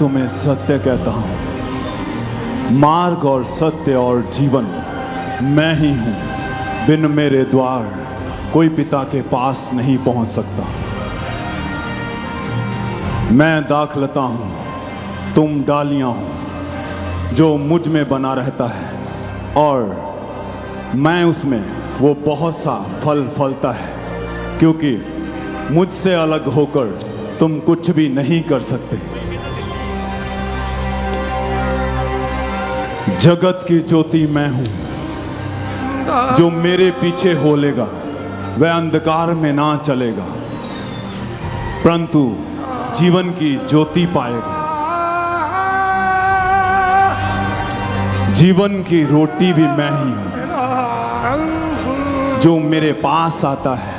तुम्हें सत्य कहता हूँ, मार्ग और सत्य और जीवन मैं ही हूँ। बिन मेरे द्वार कोई पिता के पास नहीं पहुँच सकता। मैं दाखलता हूँ, तुम डालियाँ हो। जो मुझ में बना रहता है और मैं उसमें, वो बहुत सा फल फलता है, क्योंकि मुझसे अलग होकर तुम कुछ भी नहीं कर सकते। जगत की ज्योति मैं हूं। जो मेरे पीछे होलेगा वह अंधकार में ना चलेगा, परंतु जीवन की ज्योति पाएगा। जीवन की रोटी भी मैं ही हूं। जो मेरे पास आता है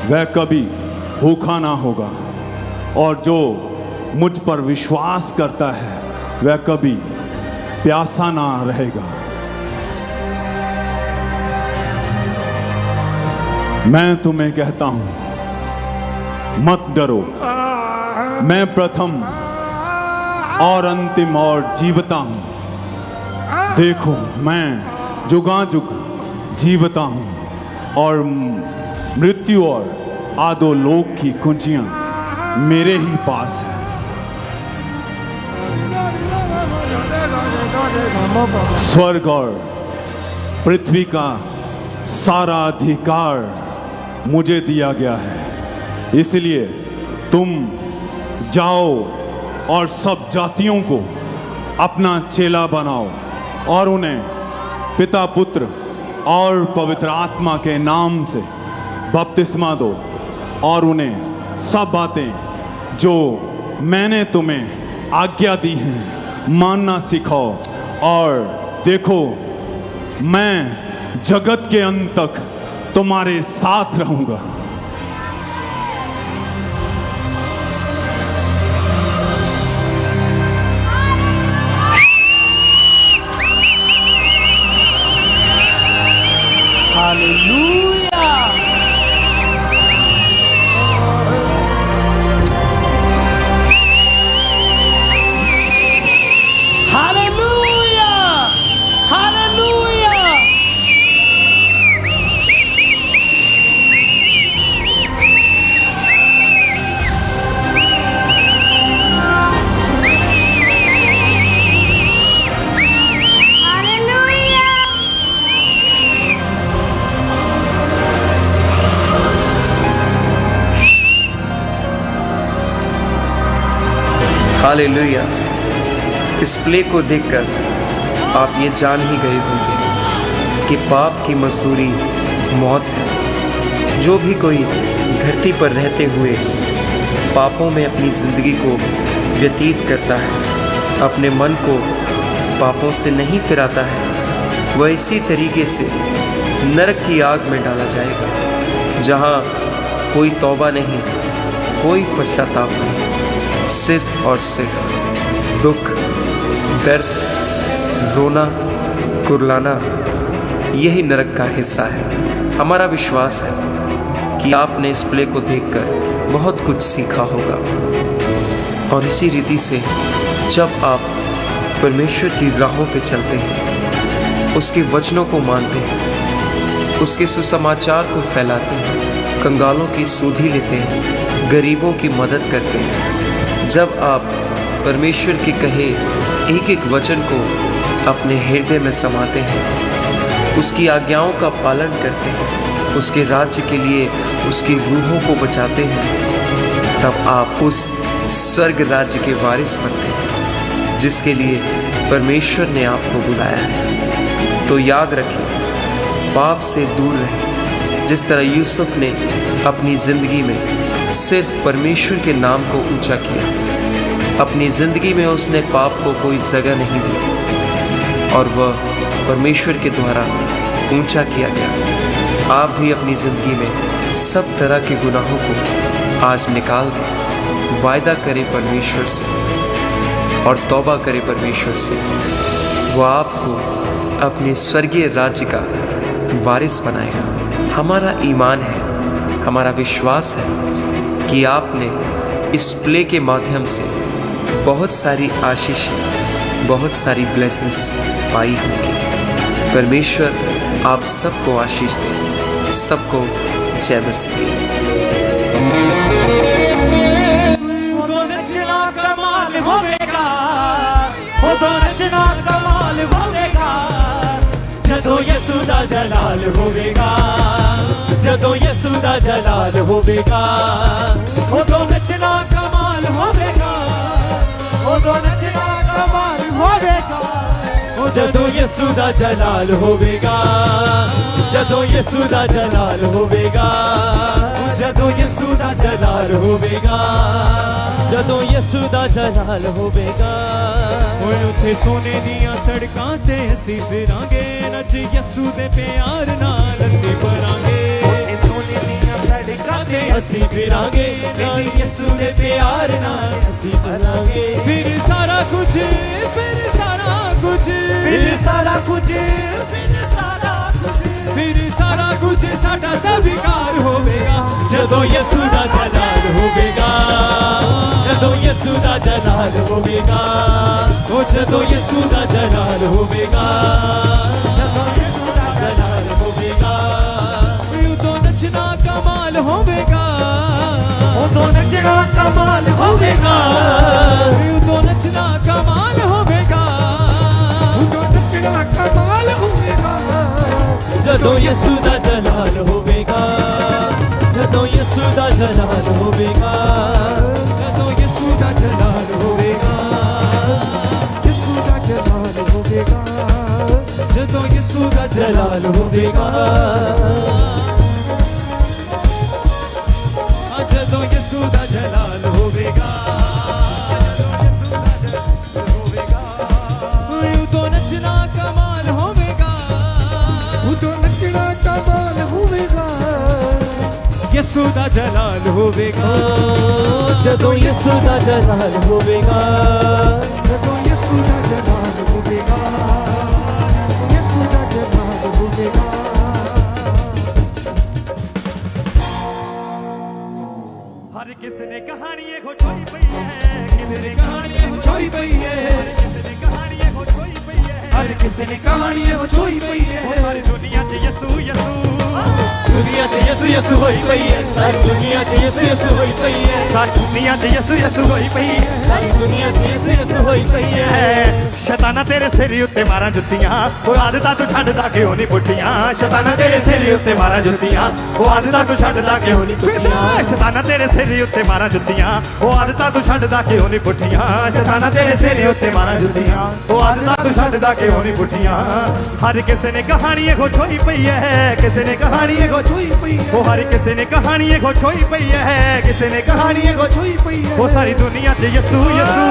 वह कभी भूखा ना होगा, और जो मुझ पर विश्वास करता है वह कभी प्यासा ना रहेगा। मैं तुम्हें कहता हूं, मत डरो। मैं प्रथम और अंतिम और जीवता हूं। देखो, मैं जुगाजुग जीवता हूं, और मृत्यु और आधो लोक की कुंजियां मेरे ही पास है। स्वर्ग और पृथ्वी का सारा अधिकार मुझे दिया गया है। इसलिए तुम जाओ और सब जातियों को अपना चेला बनाओ, और उन्हें पिता, पुत्र और पवित्र आत्मा के नाम से बपतिस्मा दो, और उन्हें सब बातें जो मैंने तुम्हें आज्ञा दी हैं मानना सिखाओ। और देखो, मैं जगत के अंत तक तुम्हारे साथ रहूंगा। हालेलुया। हालेलुया। हालेलुया। हालेलुया। इस प्ले को देखकर आप ये जान ही गए होंगे कि पाप की मजदूरी मौत है। जो भी कोई धरती पर रहते हुए पापों में अपनी ज़िंदगी को व्यतीत करता है, अपने मन को पापों से नहीं फिराता है, वह इसी तरीके से नरक की आग में डाला जाएगा, जहाँ कोई तौबा नहीं, कोई पश्चाताप नहीं, सिर्फ और सिर्फ दुख, दर्द, रोना, कुर्लाना, यही नरक का हिस्सा है। हमारा विश्वास है कि आपने इस प्ले को देखकर बहुत कुछ सीखा होगा, और इसी रीति से जब आप परमेश्वर की राहों पे चलते हैं, उसके वचनों को मानते हैं, उसके सुसमाचार को फैलाते हैं, कंगालों की सुधि लेते हैं, गरीबों की मदद करते हैं, जब आप परमेश्वर के कहे एक एक वचन को अपने हृदय में समाते हैं, उसकी आज्ञाओं का पालन करते हैं, उसके राज्य के लिए उसकी रूहों को बचाते हैं, तब आप उस स्वर्ग राज्य के वारिस बनते हैं जिसके लिए परमेश्वर ने आपको बुलाया है। तो याद रखें, पाप से दूर रहें। जिस तरह यूसुफ ने अपनी ज़िंदगी में सिर्फ परमेश्वर के नाम को ऊंचा किया, अपनी ज़िंदगी में उसने पाप को कोई जगह नहीं दी, और वह परमेश्वर के द्वारा ऊंचा किया गया। आप भी अपनी ज़िंदगी में सब तरह के गुनाहों को आज निकाल दें, वायदा करें परमेश्वर से और तौबा करें परमेश्वर से। वह आपको अपने स्वर्गीय राज्य का वारिस बनाएगा। हमारा ईमान है, हमारा विश्वास है कि आपने इस प्ले के माध्यम से बहुत सारी आशीष, बहुत सारी ब्लेसिंग्स पाई होंगी। परमेश्वर आप सबको आशीष दे, सबको जय मसीह। उदो नचना कमाल होवेगा, उदो नचना कमाल होवेगा, जदों यसू दा जलाल होवेगा, जदों यसू दा जलाल होवेगा। उदो नचना कमाल होवेगा, उदो नचना कमाल होवेगा, जदों यसू दा जलाल होवेगा, जदों यसू दा जलाल होवेगा, जदों यसू दा जलाल होवेगा, जदों यसू दा जलाल होवेगा। ओए उत्थे सोने दियां सड़कां ते असीं फिरांगे, नच यसू दे प्यार नाल असीं भरांगे। उत्थे सोने दियां सड़कां ते असीं फिरांगे, नच यसू दे प्यार नाल असीं भरांगे। फिर सारा कुछ, फिर सारा कुछ, फिर सारा कुछ, फिर सारा कुछ, फिर सारा कुछ साडा स्वीकार होवेगा, जदों यसू दा जलाल होवेगा, जदों यसू दा जलाल होवेगा, ओ जदों यसू दा जलाल होवेगा, जदों यसू दा जलाल होवेगा। उदों नचना कमाल होवेगा, उदों नचना कमाल होवेगा, उदों नचना कमाल होवेगा, उदों नचना कमाल होवेगा, जदों यसू दा जलाल होवेगा, जदों यसू दा जलाल होवेगा, जदों यसू दा जलाल होवेगा, यसू दा जलाल होवेगा, जदों यसू दा जलाल होवेगा, जदों यसू दा जलाल होवेगा, उदों नचना कमाल होवेगा, उदों नचना कमाल होवेगा, यसू दा जलाल होवेगा, जदों यसू दा जलाल होवेगा, जदों यसू दा जलाल होवेगा, यसू दा जलाल होवेगा। हर किसने कहानी को छोड़ी पई है, किसने कहानी को छोई पई है, किसने कहानी को छोड़ी पई है, हर किसने कहानी को छोई पई है। सारी दुनिया च यसू यसू, दुनिया च यसू यसू होई पई है, सारी दुनिया च यसू यसू होई पई है, सारी दुनिया च यसू यसू होई पई है। सारी दुनिया च यसू यसू होई पई है। शैताना तेरे सिर उत्ते मारा जुत्तियां, ओ आदतां तू छड्डदा क्यों नहीं पुट्टियां। शैताना तेरे सिर उत्ते मारा जुत्तियां, ओ आदतां तू छड्डदा क्यों नहीं पुट्टियां। शैताना तेरे सिर उत्ते मारा जुत्तियां, ओ आदतां तू छड्डदा क्यों नहीं पुट्टियां। शैताना तेरे सिर उत्ते मारा जुत्तियां, ओ आदतां तू छड्डदा क्यों नहीं पुट्टियां। हर किसे ने कहानी को छोई पई है, किसे ने कहानी को छोई पई है, ओ हर किसे ने कहानी को छोई पई है, किसे ने कहानी को छोई पई है। ओ सारी दुनिया च यसू यसू,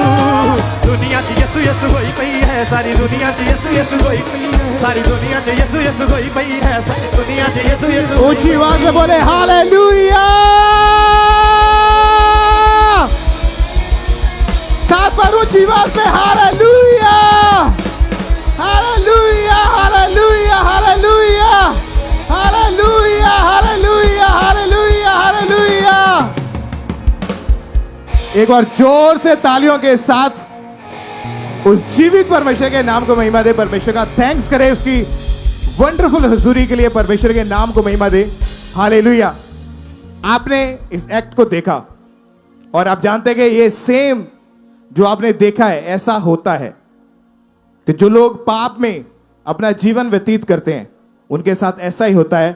दुनिया च यसू यसू होई पई है, सारी दुनिया च यसू यसू होई पई है, सारी दुनिया च यसू यसू होई पई है, सारी दुनिया च यसू यसू। ऊंची आवाज में बोले हालेलुया। साथ पर ऊंची आवाज में hallelujah, hallelujah, hallelujah, hallelujah, hallelujah, hallelujah, hallelujah, hallelujah. एक बार जोर से तालियों के साथ उस जीवित परमेश्वर के नाम को महिमा दे, परमेश्वर का थैंक्स करे उसकी वंडरफुल हुजूरी के लिए, परमेश्वर के नाम को महिमा दे। हालेलुया। आपने इस एक्ट को देखा और आप जानते हैं कि ये सेम जो आपने देखा है ऐसा होता है कि जो लोग पाप में अपना जीवन व्यतीत करते हैं उनके साथ ऐसा ही होता है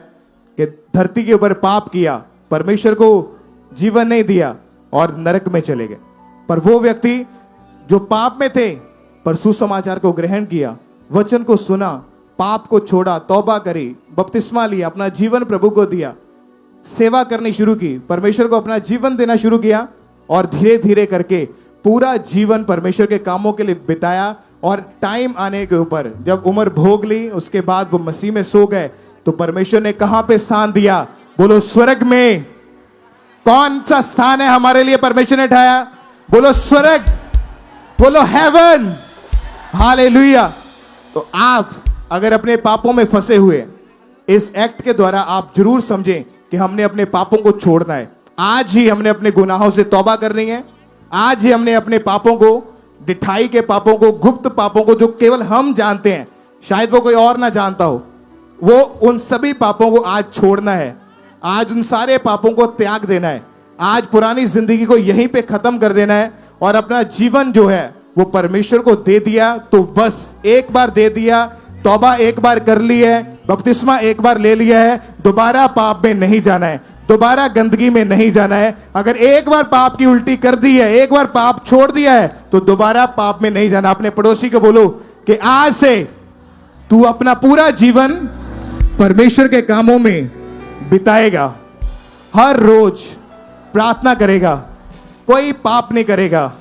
कि धरती के ऊपर पाप किया, परमेश्वर को जीवन नहीं दिया और नरक में चले गए। पर वो व्यक्ति जो पाप में थे पर सुसमाचार को ग्रहण किया, वचन को सुना, पाप को छोड़ा, तौबा करी, बपतिस्मा लिया, अपना जीवन प्रभु को दिया, सेवा करनी शुरू की, परमेश्वर को अपना जीवन देना शुरू किया और धीरे धीरे करके पूरा जीवन परमेश्वर के कामों के लिए बिताया। और टाइम आने के ऊपर जब उम्र भोग ली, उसके बाद वो मसीह में सो गए, तो परमेश्वर ने कहां पे स्थान दिया? बोलो स्वर्ग में। कौन सा स्थान है हमारे लिए परमेश्वर ने उठाया? बोलो स्वर्ग, बोलो हेवन। हालेलुया। तो आप अगर अपने पापों में फंसे हुए, इस एक्ट के द्वारा आप जरूर समझें कि हमने अपने पापों को छोड़ना है। आज ही हमने अपने गुनाहों से तौबा करनी है, आज ही हमने अपने पापों को दिखाई के पापों को, गुप्त पापों को जो केवल हम जानते हैं, शायद वो कोई और ना जानता हो, वो उन सभी पापों को आज छोड़ना है। आज उन सारे पापों को त्याग देना है। आज पुरानी जिंदगी को यहीं पे खत्म कर देना है और अपना जीवन जो है वो परमेश्वर को दे दिया। तो बस एक बार दे दिया, तौबा एक बार कर ली है, बपतिस्मा एक बार ले लिया है, दोबारा पाप में नहीं जाना है, दोबारा गंदगी में नहीं जाना है। अगर एक बार पाप की उल्टी कर दी है, एक बार पाप छोड़ दिया है, तो दोबारा पाप में नहीं जाना। अपने पड़ोसी को बोलो कि आज से तू अपना पूरा जीवन परमेश्वर के कामों में बिताएगा, हर रोज प्रार्थना करेगा, कोई पाप नहीं करेगा,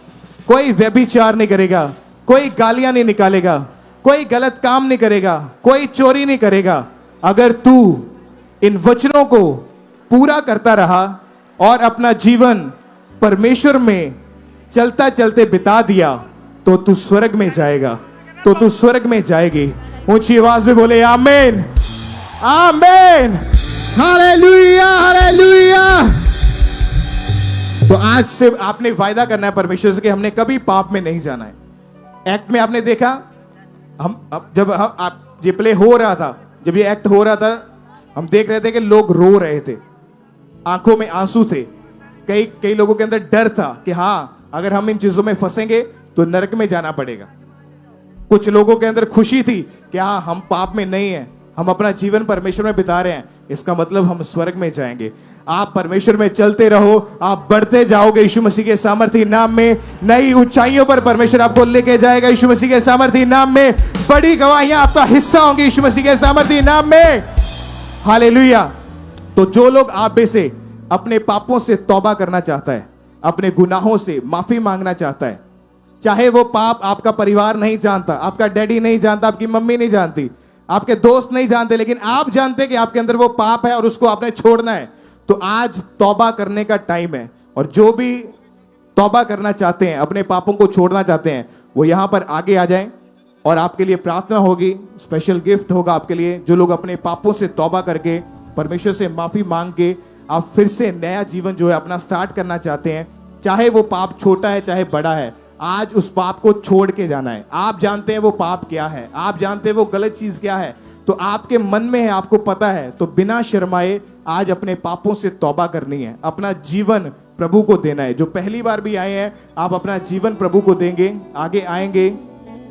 कोई व्यभिचार नहीं करेगा, कोई गालियां नहीं निकालेगा, कोई गलत काम नहीं करेगा, कोई चोरी नहीं करेगा। अगर तू इन वचनों को पूरा करता रहा और अपना जीवन परमेश्वर में चलता चलते बिता दिया, तो तू स्वर्ग में जाएगा, तो तू स्वर्ग में जाएगी। ऊंची आवाज में बोले आमीन, आमीन, हालेलुया, हालेलुया। तो आज से आपने वायदा करना है परमेश्वर से कि हमने कभी पाप में नहीं जाना है। एक्ट में आपने देखा, जब आप ये प्ले हो रहा था, जब ये एक्ट हो रहा था, हम देख रहे थे कि लोग रो रहे थे, आंखों में आंसू थे। कई लोगों के अंदर डर था कि हाँ, अगर हम इन चीजों में फंसेंगे तो नरक में जाना पड़ेगा। कुछ लोगों के अंदर खुशी थी कि हाँ, हम पाप में नहीं हैं, हम अपना जीवन परमेश्वर में बिता रहे हैं, इसका मतलब हम स्वर्ग में जाएंगे। आप परमेश्वर में चलते रहो, आप बढ़ते जाओगे यीशु मसीह के सामर्थी नाम में। नई ऊंचाइयों पर परमेश्वर आपको लेके जाएगा यीशु मसीह के सामर्थी नाम में। बड़ी गवाहियां आपका हिस्सा होंगी यीशु मसीह के सामर्थी नाम में। हालेलुया। तो जो लोग आप में से अपने पापों से तौबा करना चाहता है, अपने गुनाहों से माफी मांगना चाहता है, चाहे वो पाप आपका परिवार नहीं जानता, आपका डैडी नहीं जानता, आपकी मम्मी नहीं जानती, आपके दोस्त नहीं जानते, लेकिन आप जानते कि आपके अंदर वो पाप है और उसको आपने छोड़ना है, तो आज तौबा करने का टाइम है। और जो भी तौबा करना चाहते हैं, अपने पापों को छोड़ना चाहते हैं, वो यहां पर आगे आ जाएं और आपके लिए प्रार्थना होगी, स्पेशल गिफ्ट होगा आपके लिए। जो लोग अपने पापों से तौबा करके परमेश्वर से माफी मांग के आप फिर से नया जीवन जो है अपना स्टार्ट करना चाहते हैं, चाहे वो पाप छोटा है चाहे बड़ा है, आज उस पाप को छोड़ के जाना है। आप जानते हैं वो पाप क्या है, आप जानते हैं वो गलत चीज क्या है, तो आपके मन में है, आपको पता है, तो बिना शर्माए आज अपने पापों से तौबा करनी है, अपना जीवन प्रभु को देना है। जो पहली बार भी आए हैं, आप अपना जीवन प्रभु को देंगे। आगे आएंगे,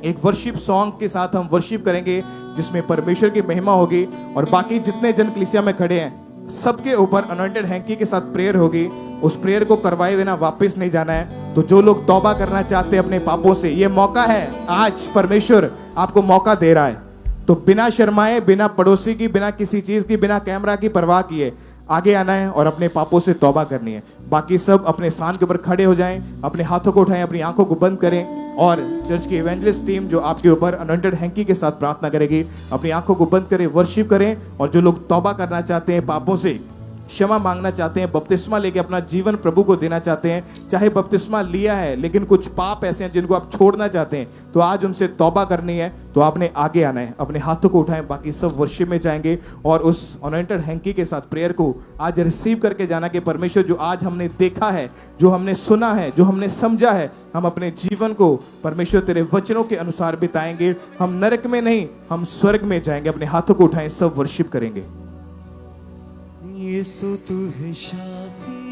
एक वर्शिप सॉन्ग के साथ हम वर्शिप करेंगे जिसमें परमेश्वर की महिमा होगी, और बाकी जितने जन कलीसिया में खड़े हैं सबके ऊपर अनॉइंटेड हैंकी के साथ प्रेयर होगी। उस प्रेयर को करवाए बिना वापस नहीं जाना है। तो जो लोग तौबा करना चाहते हैं अपने पापों से, ये मौका है, आज परमेश्वर आपको मौका दे रहा है। तो बिना शर्माए, बिना पड़ोसी की, बिना किसी चीज की, बिना कैमरा की परवाह किए आगे आना है और अपने पापों से तौबा करनी है। बाकी सब अपने स्थान के ऊपर खड़े हो जाएं, अपने हाथों को उठाएं, अपनी आंखों को बंद करें, और चर्च की इवेंजलिस्ट टीम जो आपके ऊपर अनॉइंटेड हैंकी के साथ प्रार्थना करेगी, अपनी आंखों को बंद करें, वर्शिप करें। और जो लोग तौबा करना चाहते हैं, पापों से क्षमा मांगना चाहते हैं, बपतिस्मा लेके अपना जीवन प्रभु को देना चाहते हैं, चाहे बपतिस्मा लिया है लेकिन कुछ पाप ऐसे हैं जिनको आप छोड़ना चाहते हैं, तो आज उनसे तौबा करनी है, तो आपने आगे आना है, अपने हाथों को उठाएं। बाकी सब वर्शिप में जाएंगे और उस अनॉइंटेड हैंकी के साथ प्रेयर को आज रिसीव करके जाना कि परमेश्वर, जो आज हमने देखा है, जो हमने सुना है, जो हमने समझा है, हम अपने जीवन को परमेश्वर तेरे वचनों के अनुसार बिताएंगे। हम नरक में नहीं, हम स्वर्ग में जाएंगे। अपने हाथों को उठाएं, सब वर्शिप करेंगे। यीशु तू है शाफी,